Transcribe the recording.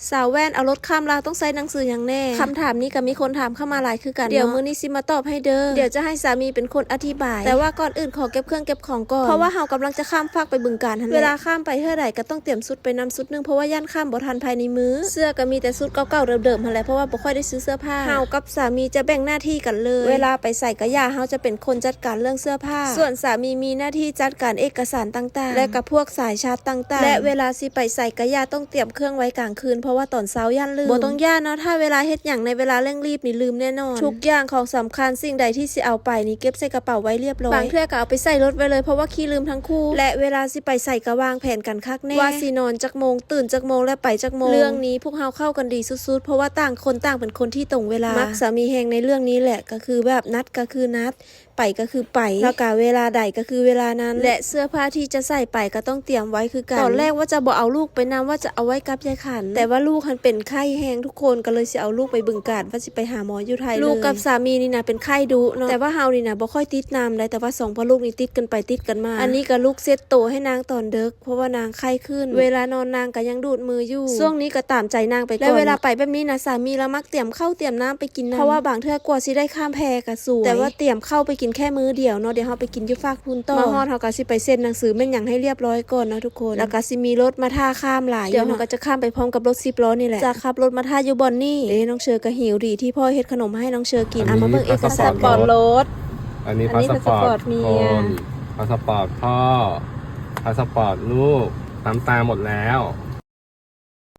สาวแว่นเอารถข้ามลาวต้องใส่หนังสืออย่างแน่คำถามนี้ก็มีคนถามเข้ามาหลายคือกันเดี๋ยวมื้อนี้สิมาตอบให้เด้อเดี๋ยวจะให้สามีเป็นคนอธิบายแต่ว่าก่อนอื่นขอเก็บเครื่องเก็บของก่อนเพราะว่าเฮากำลังจะข้ามฟากไปบึงกาฬหั่นแหละเวลาข้ามไปเท่าใดก็ต้องเตรียมชุดไปนำชุดนึงเพราะว่าย่านข้ามบ่ทันภายในมื้อเสื้อก็มีแต่ชุดเก่าๆเดิมๆหั่นแหละเพราะว่าบ่ค่อยได้ซื้อเสื้อผ้าเฮากับสามีจะแบ่งหน้าที่กันเลยเวลาไปใส่กะยาเฮาจะเป็นคนจัดการเรื่องเสื้อผ้าส่วนสามีมีหน้าที่จัดการเอกสารต่างๆและกับพวกสายชาร์จต่างๆและเวลาสิไปใส่กะยาต้องเตรียมเครื่องไว้กลางคืนเพราะว่าตอนเช้าย่านลืมบ่ต้องย่านเนาะถ้าเวลาเฮ็ดหยังในเวลาเร่งรีบนี่ลืมแน่นอนทุกอย่างของสำคัญสิ่งใดที่สิเอาไปนี่เก็บใส่กระเป๋าไว้เรียบร้อยบางเทื่อก็เอาไปใส่รถไว้เลยเพราะว่าขี้ลืมทั้งคู่และเวลาสิไปใส่ก็วางแผนกันคักแน่ว่าสินอนจักโมงตื่นจักโมงและไปจักโมงเรื่องนี้พวกเฮาเข้ากันดีสุดๆเพราะว่าต่างคนต่างเป็นคนที่ตรงเวลามักสามีแฮงในเรื่องนี้แหละก็คือแบบนัดก็คือนัดไปก็คือไปแล้วก็เวลาใดก็คือเวลานั้นและเสื้อผ้าที่จะใส่ไปก็ต้องเตรียมไว้คือกันตอนแรกว่าจะบ่เอาลูกไปนำว่าจะเอาไว้กับยายขันแต่ว่าลูกมันเป็นไข้แห้งทุกคนก็เลยสิเอาลูกไปบึงกาฬว่าสิไปหาหมออยู่ไทยลูกกับสามีนี่นะเป็นไข้ดุเนาะแต่ว่าเฮานี่นะบ่ค่อยติดน้ำได้แต่ว่า2พ่อลูกนี่ติดกันไปติดกันมาอันนี้ก็ลูกเซ็ตโตให้นางตอนเด็กเพราะว่านางไข้ขึ้นเวลานอนนางก็ยังดูดมืออยู่ช่วงนี้ก็ตามใจนางไปก่อนและเวลาไปแบบนี้นะสามีละมักเตรียมข้าวเตรียมน้ำไปกินเพราะว่าบางเทื่อกว่าสิได้ข้ามแพก็สวยแต่ว่าเตรียมข้าวไปกินแค่มื้อเดียวเนาะเดี๋ยวเฮาไปกินอยู่ฝากพูนต่อมาฮอดเฮาก็สิไปเซ็นหนังสือแม่นหยังให้เรียบร้อยก่อนนะทุกคนแล้วก็สิมีรถมาท่าข้ามหลายเดี๋ยวเฮาก็จะข้ามไปพร้อมกับรถ10ล้อนี่แหละจะขับรถมาท่าอยู่บ่อนนี่น้องเชอก็หิวดีที่พ่อเฮ็ดขนมให้น้องเชอกินมาเบิ่งเอกสารก่อนรถอันนี้พาสปอร์ตคนพาสปอร์ตพ่อพาสปอร์ตลูกน้ำตาหมดแล้ว